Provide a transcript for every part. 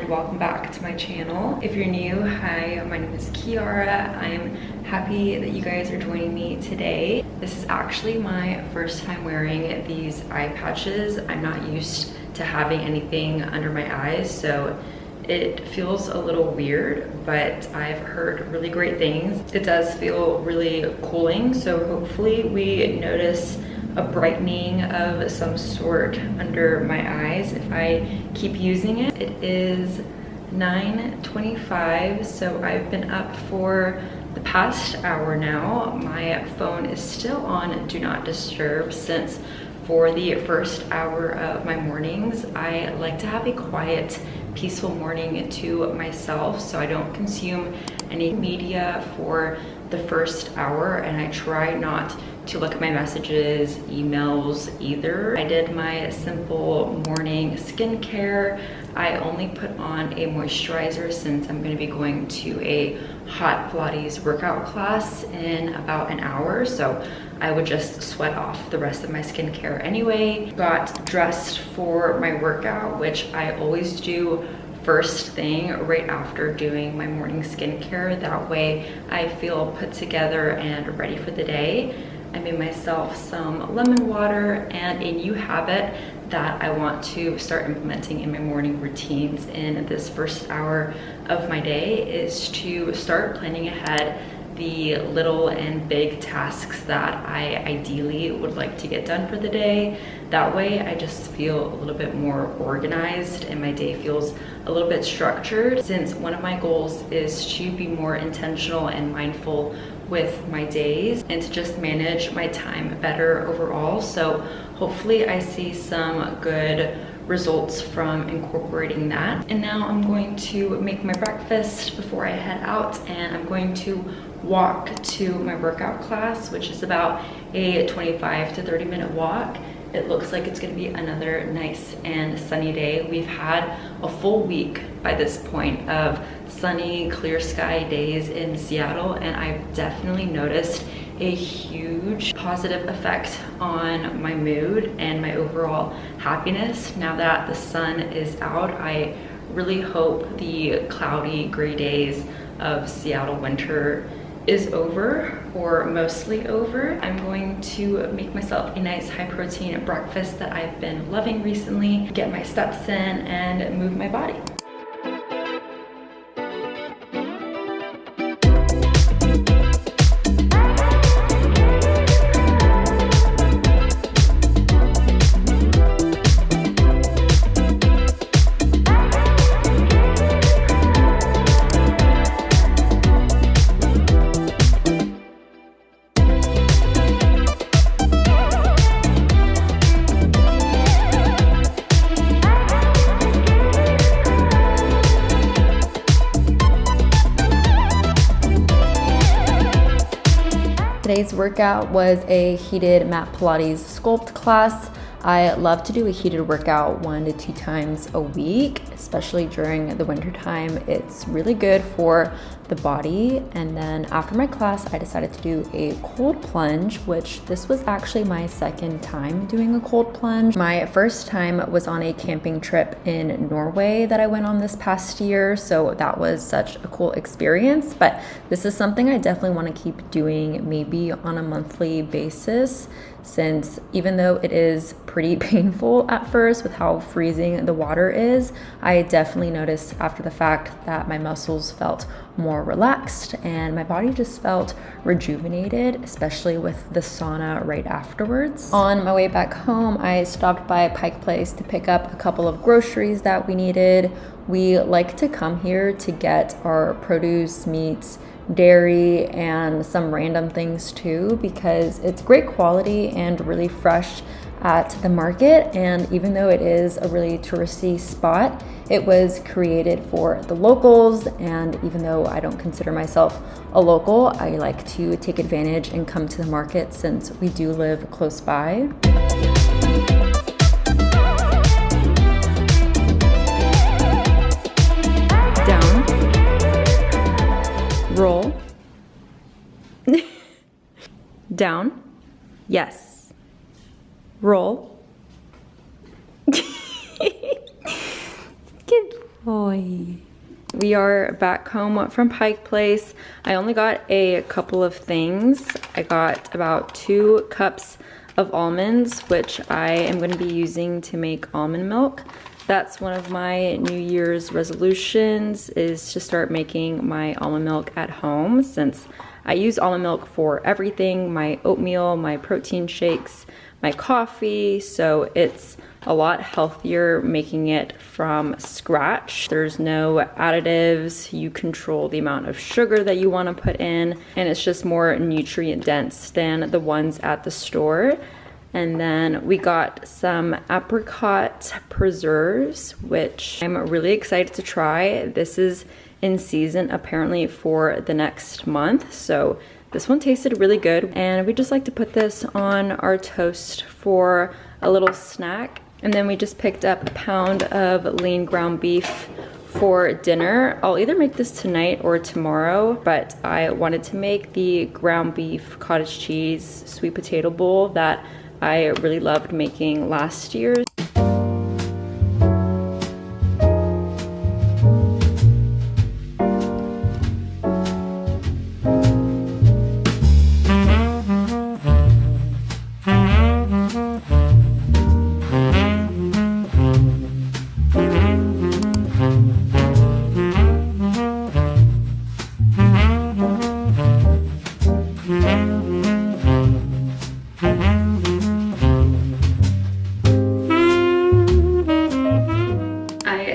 Welcome back to my channel. If you're new, hi, my name is Kiara. I'm happy that you guys are joining me today. This is actually my first time wearing these eye patches. I'm not used to having anything under my eyes, so it feels a little weird, but I've heard really great things. It does feel really cooling, so hopefully we notice a brightening of some sort under my eyes if I keep using it. It is 9:25, so I've been up for the past hour now. My phone is still on Do Not Disturb since for the first hour of my mornings, I like to have a quiet, peaceful morning to myself, so I don't consume any media for the first hour, and I try not to look at my messages, emails either. I did my simple morning skincare. I only put on a moisturizer since I'm going to be going to a hot Pilates workout class in about an hour, so I would just sweat off the rest of my skincare anyway. Got dressed for my workout, which I always do first thing right after doing my morning skincare. That way I feel put together and ready for the day. I made myself some lemon water, and a new habit that I want to start implementing in my morning routines in this first hour of my day is to start planning ahead the little and big tasks that I ideally would like to get done for the day. That way I just feel a little bit more organized and my day feels a little bit structured, since one of my goals is to be more intentional and mindful with my days and to just manage my time better overall. So hopefully I see some good results from incorporating that. And now I'm going to make my breakfast before I head out, and I'm going to walk to my workout class, which is about a 25 to 30 minute walk. It looks like it's going to be another nice and sunny day. We've had a full week by this point of sunny, clear sky days in Seattle, and I've definitely noticed a huge positive effect on my mood and my overall happiness. Now that the sun is out, I really hope the cloudy gray days of Seattle winter is over, or mostly over. I'm going to make myself a nice high protein breakfast that I've been loving recently, get my steps in and move my body. Today's workout was a heated mat Pilates sculpt class. I love to do a heated workout 1 to 2 times a week, especially during the winter time. It's really good for the body. And then after my class, I decided to do a cold plunge, which this was actually my second time doing a cold plunge. My first time was on a camping trip in Norway that I went on this past year, so that was such a cool experience. But this is something I definitely want to keep doing, maybe on a monthly basis, since even though it is pretty painful at first with how freezing the water is, I definitely noticed after the fact that my muscles felt more relaxed and my body just felt rejuvenated, especially with the sauna right afterwards. On my way back home, I stopped by Pike Place to pick up a couple of groceries that we needed. We like to come here to get our produce, meats, dairy and some random things too, because it's great quality and really fresh at the market. And even though it is a really touristy spot, it was created for the locals. And even though I don't consider myself a local, I like to take advantage and come to the market since we do live close by. Down, roll, down, yes, roll. Good boy. We are back home from Pike Place. I only got a couple of things. I got about 2 cups of almonds, which I am going to be using to make almond milk. That's one of my New Year's resolutions, is to start making my almond milk at home, since I use almond milk for everything, my oatmeal, my protein shakes, my coffee, so it's a lot healthier making it from scratch. There's no additives, you control the amount of sugar that you want to put in, and it's just more nutrient dense than the ones at the store. And then we got some apricot preserves, which I'm really excited to try. This is in season apparently for the next month, so this one tasted really good, and we just like to put this on our toast for a little snack. And then we just picked up a pound of lean ground beef for dinner. I'll either make this tonight or tomorrow, but I wanted to make the ground beef cottage cheese sweet potato bowl that I really loved making last year.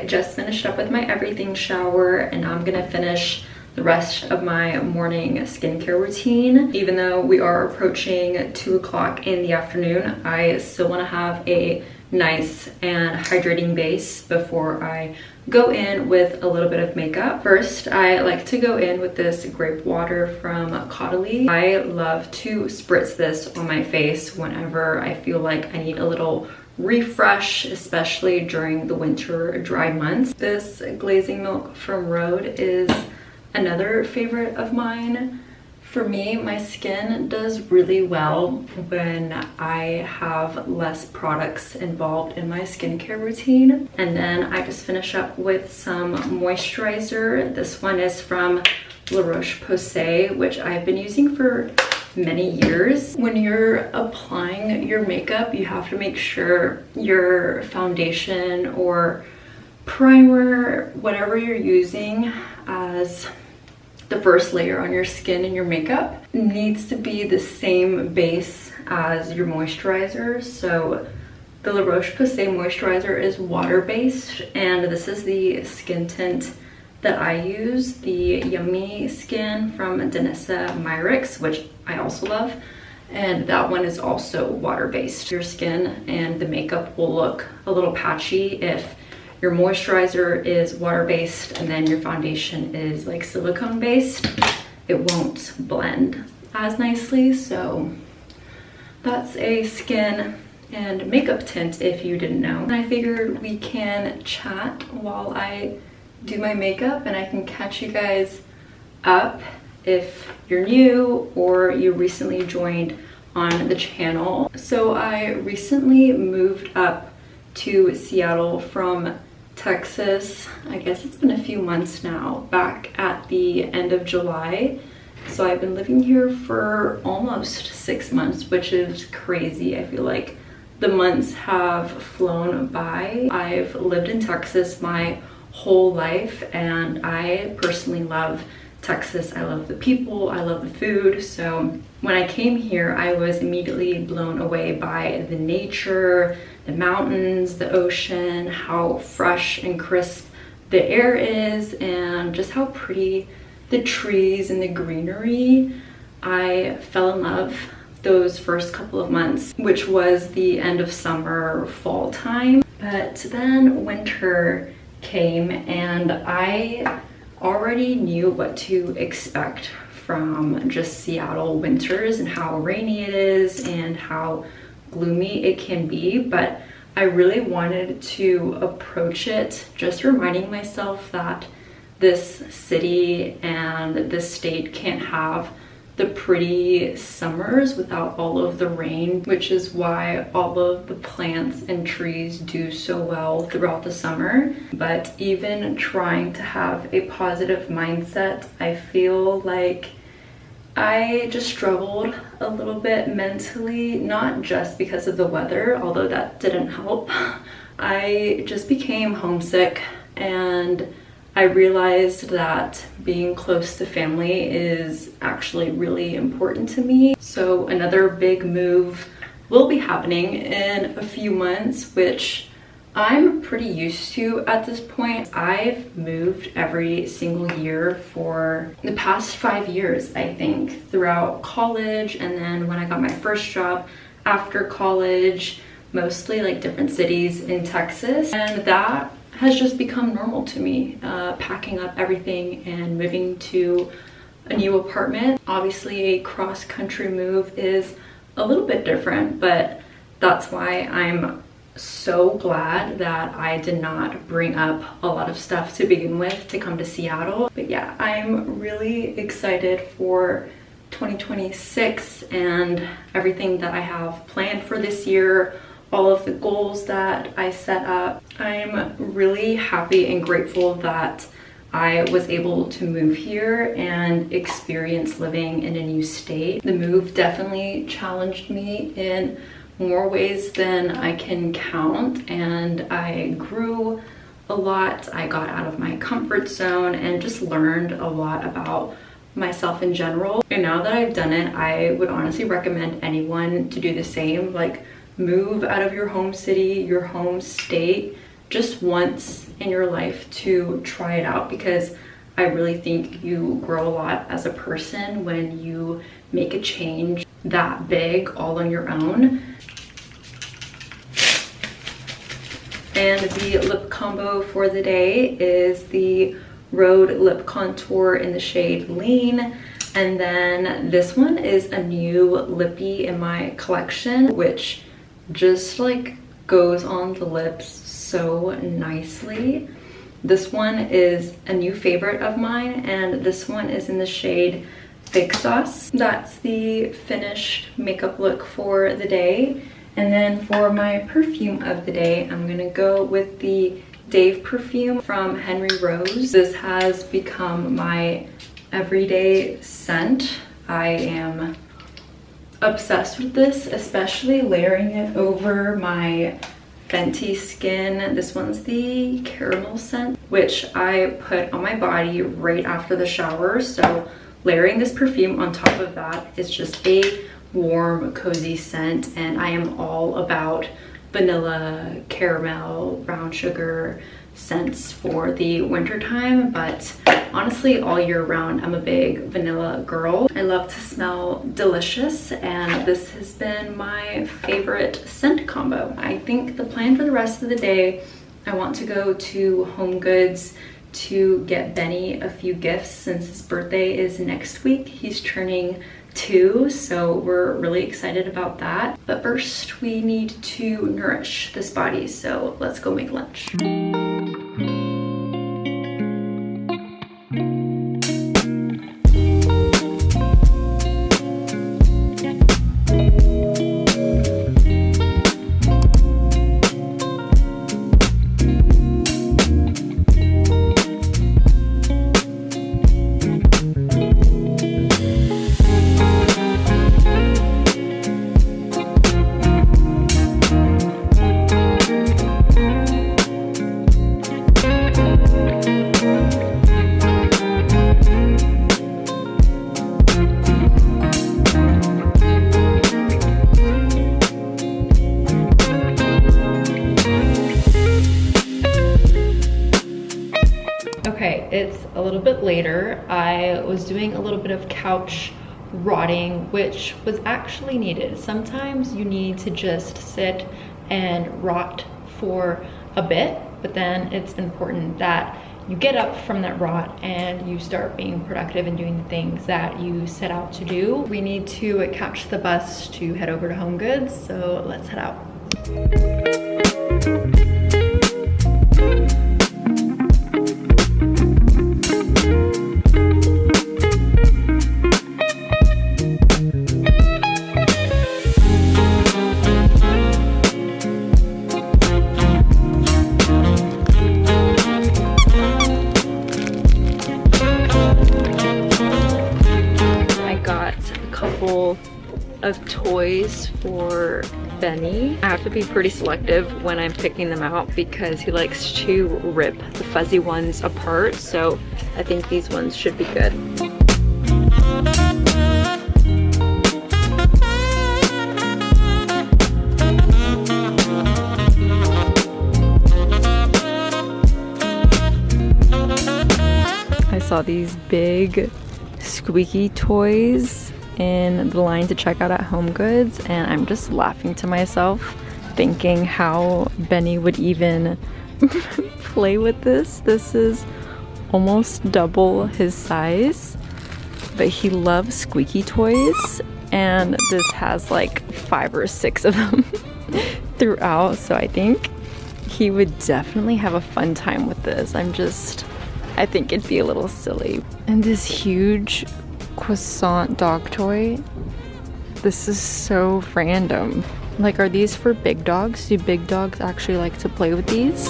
Just finished up with my everything shower, and now I'm gonna finish the rest of my morning skincare routine. Even though we are approaching 2 o'clock in the afternoon, I still want to have a nice and hydrating base before I go in with a little bit of makeup. First, I like to go in with this grape water from Caudalie. I love to spritz this on my face whenever I feel like I need a little refresh, especially during the winter dry months. This glazing milk from Rhode is another favorite of mine. For me, my skin does really well when I have less products involved in my skincare routine. And then I just finish up with some moisturizer. This one is from La Roche-Posay, which I've been using for many years. When you're applying your makeup, you have to make sure your foundation or primer, whatever you're using as the first layer on your skin and your makeup, needs to be the same base as your moisturizer. So the La Roche-Posay moisturizer is water-based, and this is the skin tint that I use, the Yummy Skin from Danessa Myricks, which I also love, and that one is also water-based. Your skin and the makeup will look a little patchy if your moisturizer is water-based and then your foundation is like silicone-based. It won't blend as nicely. So that's a skin and makeup tint if you didn't know. And I figured we can chat while I do my makeup, and I can catch you guys up if you're new or you recently joined on the channel. So I recently moved up to Seattle from Texas. I guess it's been a few months now, back at the end of July. So I've been living here for almost 6 months, which is crazy. I feel like the months have flown by. I've lived in Texas my whole life, and I personally love Texas. I love the people, I love the food. So when I came here, I was immediately blown away by the nature, the mountains, the ocean, how fresh and crisp the air is, and just how pretty the trees and the greenery, I fell in love those first couple of months, which was the end of summer, fall time. But then winter came and I already knew what to expect from just Seattle winters and how rainy it is and how gloomy it can be. But I really wanted to approach it just reminding myself that this city and this state can't have the pretty summers without all of the rain, which is why all of the plants and trees do so well throughout the summer. But even trying to have a positive mindset, I feel like I just struggled a little bit mentally, not just because of the weather, although that didn't help. I just became homesick, and I realized that being close to family is actually really important to me. So another big move will be happening in a few months, which I'm pretty used to at this point. I've moved every single year for the past 5 years, I think, throughout college, and then when I got my first job after college, mostly like different cities in Texas. And that has just become normal to me, packing up everything and moving to a new apartment. Obviously a cross-country move is a little bit different, but that's why I'm so glad that I did not bring up a lot of stuff to begin with to come to Seattle. But yeah, I'm really excited for 2026 and everything that I have planned for this year, all of the goals that I set up. I'm really happy and grateful that I was able to move here and experience living in a new state. The move definitely challenged me in more ways than I can count, and I grew a lot. I got out of my comfort zone and just learned a lot about myself in general. And now that I've done it, I would honestly recommend anyone to do the same. Like, move out of your home city, your home state, just once in your life to try it out, because I really think you grow a lot as a person when you make a change that big all on your own. And the lip combo for the day is the Rhode Lip Contour in the shade Lean. And then this one is a new lippy in my collection, which just like goes on the lips so nicely. This one is a new favorite of mine, and this one is in the shade Thick Sauce. That's the finished makeup look for the day. And then for my perfume of the day, I'm gonna go with the Dave perfume from Henry Rose. This has become my everyday scent. I am obsessed with this, especially layering it over my Fenty skin. This one's the caramel scent, which I put on my body right after the shower. So layering this perfume on top of that is just a warm, cozy scent, and I am all about vanilla, caramel, brown sugar scents for the winter time, but honestly all year round I'm a big vanilla girl. I love to smell delicious, and this has been my favorite scent combo. I think the plan for the rest of the day, I want to go to Home Goods to get Benny a few gifts since his birthday is next week. He's turning 2, so we're really excited about that. But first we need to nourish this body, so let's go make lunch. it's a little bit later. I was doing a little bit of couch rotting, which was actually needed. Sometimes you need to just sit and rot for a bit, but then it's important that you get up from that rot and you start being productive and doing the things that you set out to do. We need to catch the bus to head over to Home Goods, so let's head out. Of toys for Benny. I have to be pretty selective when I'm picking them out because he likes to rip the fuzzy ones apart, so I think these ones should be good. I saw these big squeaky toys in the line to check out at Home Goods, and I'm just laughing to myself thinking how Benny would even play with this. This is almost double his size, but he loves squeaky toys, and this has like 5 or 6 of them throughout, so I think he would definitely have a fun time with this. I think it'd be a little silly. And this huge croissant dog toy. This is so random. Like, are these for big dogs? Do big dogs actually like to play with these?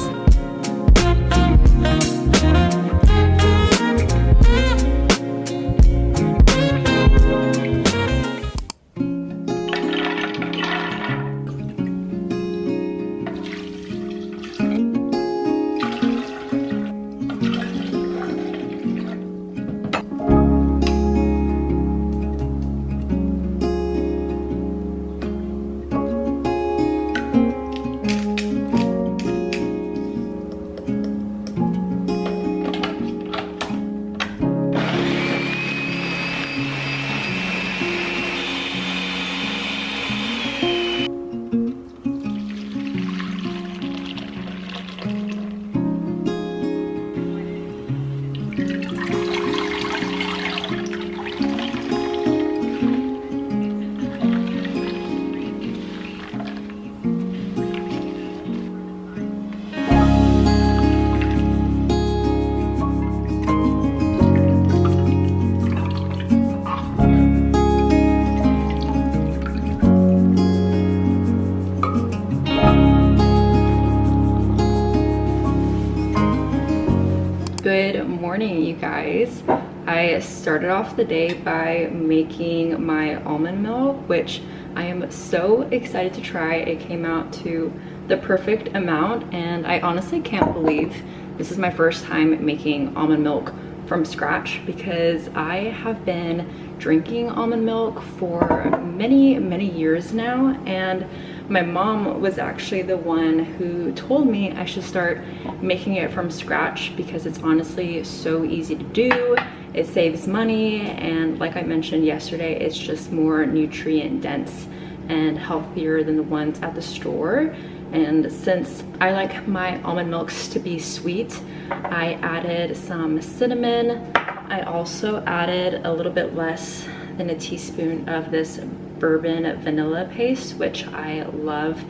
Good morning, you guys. I started off the day by making my almond milk, which I am so excited to try. It came out to the perfect amount, and I honestly can't believe this is my first time making almond milk from scratch, because I have been drinking almond milk for many years now, and my mom was actually the one who told me I should start making it from scratch because it's honestly so easy to do. It saves money, and like I mentioned yesterday, it's just more nutrient dense and healthier than the ones at the store. And since I like my almond milks to be sweet, I added some cinnamon. I also added a little bit less than a teaspoon of this bourbon vanilla paste, which I love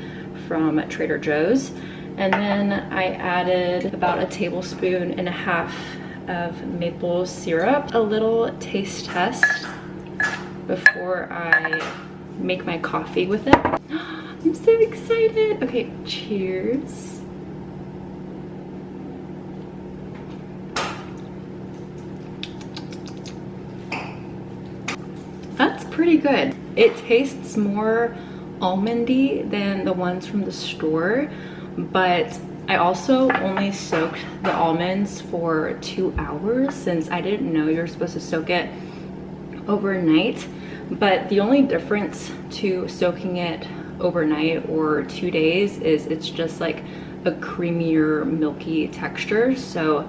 from Trader Joe's. And then I added about 1.5 tablespoons of maple syrup, a little taste test before I make my coffee with it. I'm so excited. Okay, cheers. That's pretty good. It tastes more almondy than the ones from the store, but I also only soaked the almonds for 2 hours since I didn't know you're supposed to soak it overnight. But the only difference to soaking it overnight or 2 days is it's just like a creamier, milky texture. So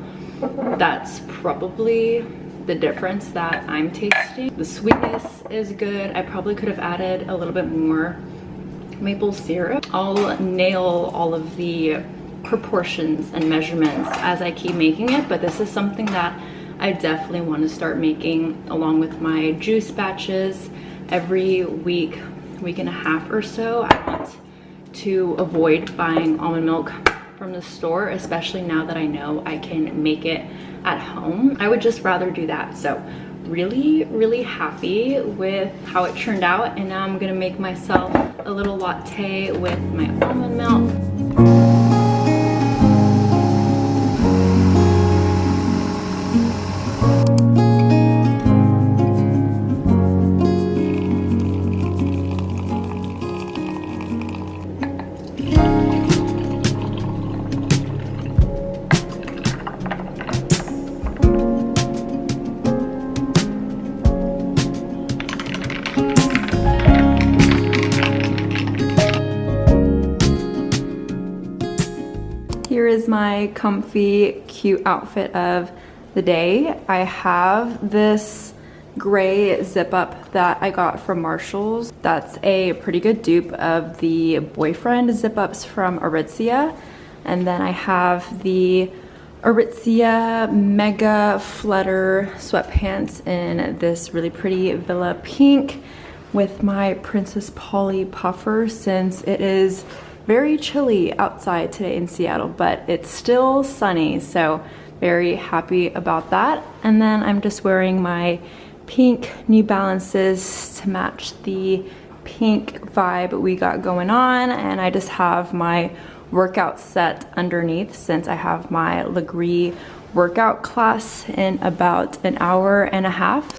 That's probably the difference that I'm tasting. The sweetness is good. I probably could have added a little bit more maple syrup. I'll nail all of the proportions and measurements as I keep making it, but this is something that I definitely want to start making along with my juice batches every week, week and a half or so. I want to avoid buying almond milk from the store, especially now that I know I can make it at home. I would just rather do that. So really happy with how it turned out, and now I'm gonna make myself a little latte with my almond milk. Here is my comfy, cute outfit of the day. I have this gray zip up that I got from Marshall's. That's a pretty good dupe of the boyfriend zip ups from Aritzia. And then I have the Aritzia Mega Flutter sweatpants in this really pretty Villa pink with my Princess Polly puffer, since it is very chilly outside today in Seattle, but it's still sunny, so very happy about that. And then I'm just wearing my pink New Balances to match the pink vibe we got going on, and I just have my workout set underneath since I have my lagree workout class in about an hour and a half.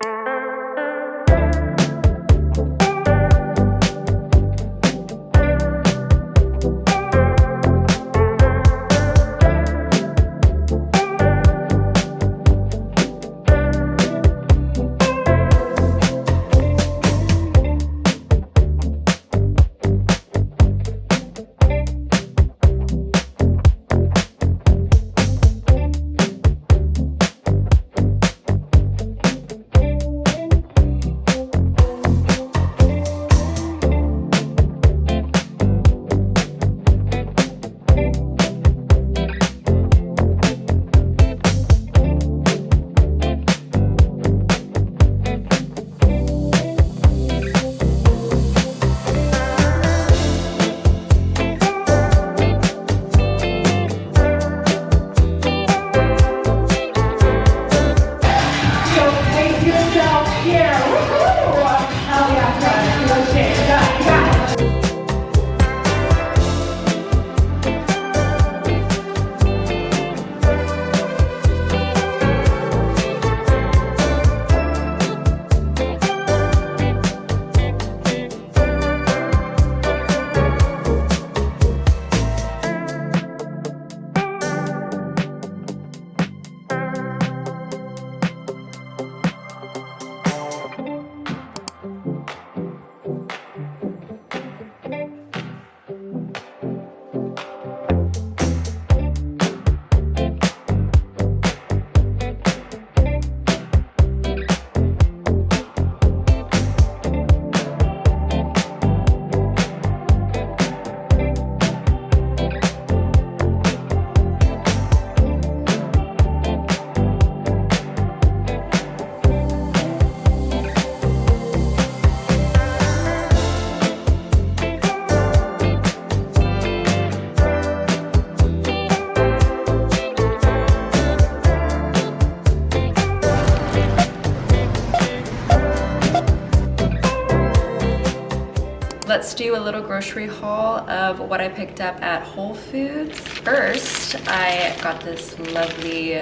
Let's do a little grocery haul of what I picked up at Whole Foods. First, I got this lovely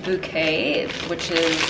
bouquet, which is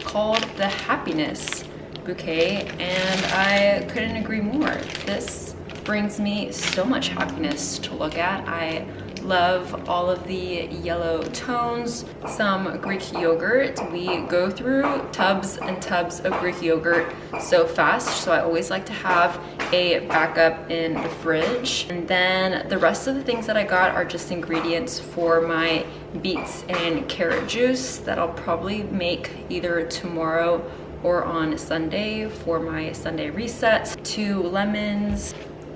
called the Happiness Bouquet, and I couldn't agree more. This brings me so much happiness to look at. I Love all of the yellow tones. Some Greek yogurt. We go through tubs and tubs of Greek yogurt so fast, so I always like to have a backup in the fridge. And then the rest of the things that I got are just ingredients for my beets and carrot juice that I'll probably make either tomorrow or on Sunday for my Sunday resets. 2 lemons,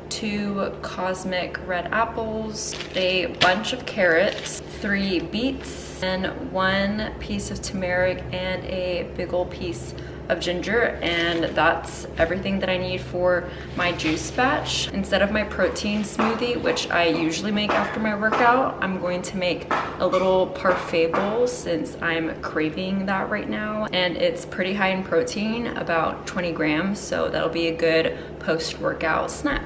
2 cosmic red apples, a bunch of carrots, 3 beets, and 1 piece of turmeric and a big old piece of ginger, and that's everything that I need for my juice batch. Instead of my protein smoothie, which I usually make after my workout, I'm going to make a little parfait bowl since I'm craving that right now, and it's pretty high in protein, about 20 grams, so that'll be a good post-workout snack.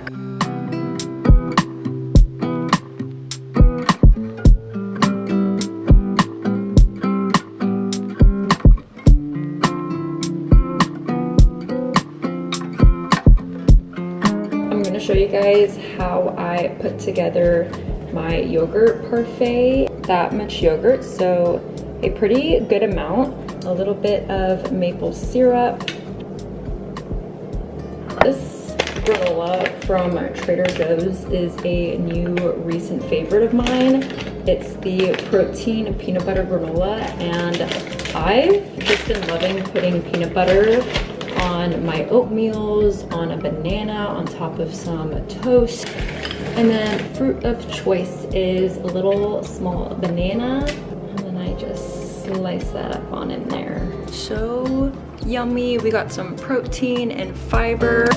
Show you guys how I put together my yogurt parfait. That much yogurt, so a pretty good amount. A little bit of maple syrup. This granola from Trader Joe's is a new recent favorite of mine. It's the protein peanut butter granola, and I've just been loving putting peanut butter on my oatmeals, on a banana, on top of some toast. And then fruit of choice is a little small banana, and then I just slice that up on in there. So yummy. We got some protein and fiber.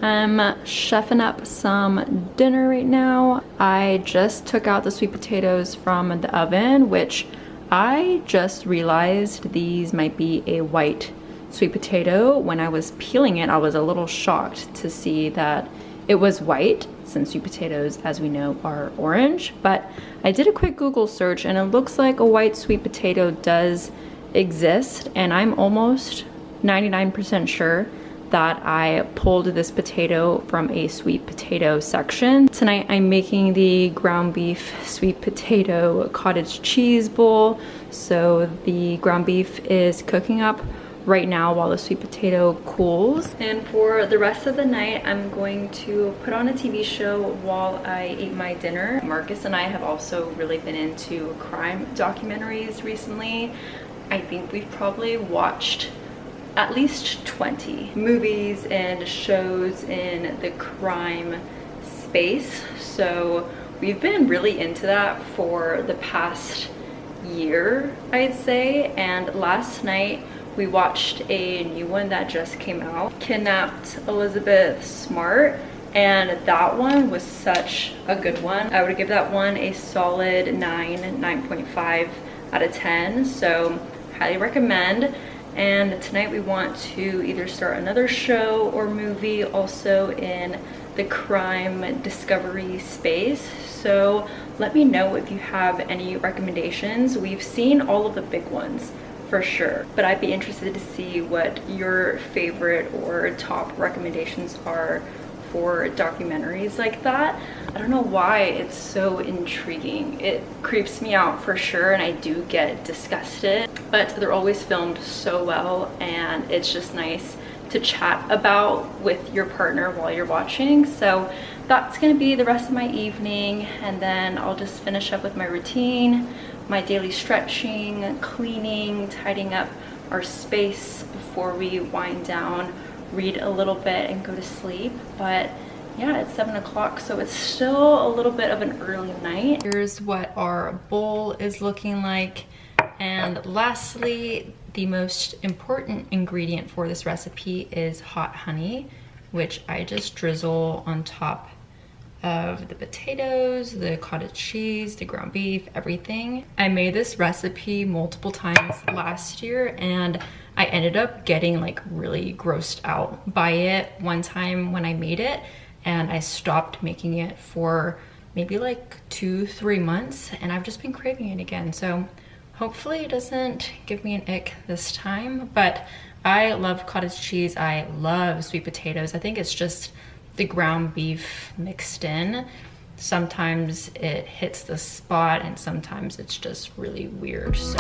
I'm chefing up some dinner right now. I just took out the sweet potatoes from the oven, which I just realized these might be a white sweet potato. When I was peeling it, I was a little shocked to see that it was white, since sweet potatoes, as we know, are orange. But I did a quick Google search and it looks like a white sweet potato does exist, and I'm almost 99% sure that I pulled this potato from a sweet potato section. Tonight I'm making the ground beef sweet potato cottage cheese bowl. So the ground beef is cooking up right now while the sweet potato cools. And for the rest of the night, I'm going to put on a TV show while I eat my dinner. Marcus and I have also really been into crime documentaries recently. I think we've probably watched at least 20 movies and shows in the crime space. So we've been really into that for the past year, I'd say. And last night we watched a new one that just came out, Kidnapped Elizabeth Smart, and that one was such a good one. I would give that one a solid 9.5 out of 10. So highly recommend. And tonight we want to either start another show or movie also in the crime discovery space. So let me know if you have any recommendations. We've seen all of the big ones for sure, but I'd be interested to see what your favorite or top recommendations are for documentaries like that. I don't know why it's so intriguing. It creeps me out for sure, and I do get disgusted, but they're always filmed so well, and it's just nice to chat about with your partner while you're watching. So that's gonna be the rest of my evening, and then I'll just finish up with my routine, my daily stretching, cleaning, tidying up our space before we wind down, read a little bit and go to sleep. But yeah, it's 7 o'clock, so it's still a little bit of an early night. Here's what our bowl is looking like. And lastly, The most important ingredient for this recipe is hot honey, which I just drizzle on top of the potatoes, the cottage cheese, the ground beef, everything. I made this recipe multiple times last year and I ended up getting like really grossed out by it one time when I made it, and I stopped making it for maybe like 2-3 months, and I've just been craving it again. So hopefully it doesn't give me an ick this time, but I love cottage cheese. I love sweet potatoes. I think it's just the ground beef mixed in. Sometimes it hits the spot and sometimes it's just really weird. So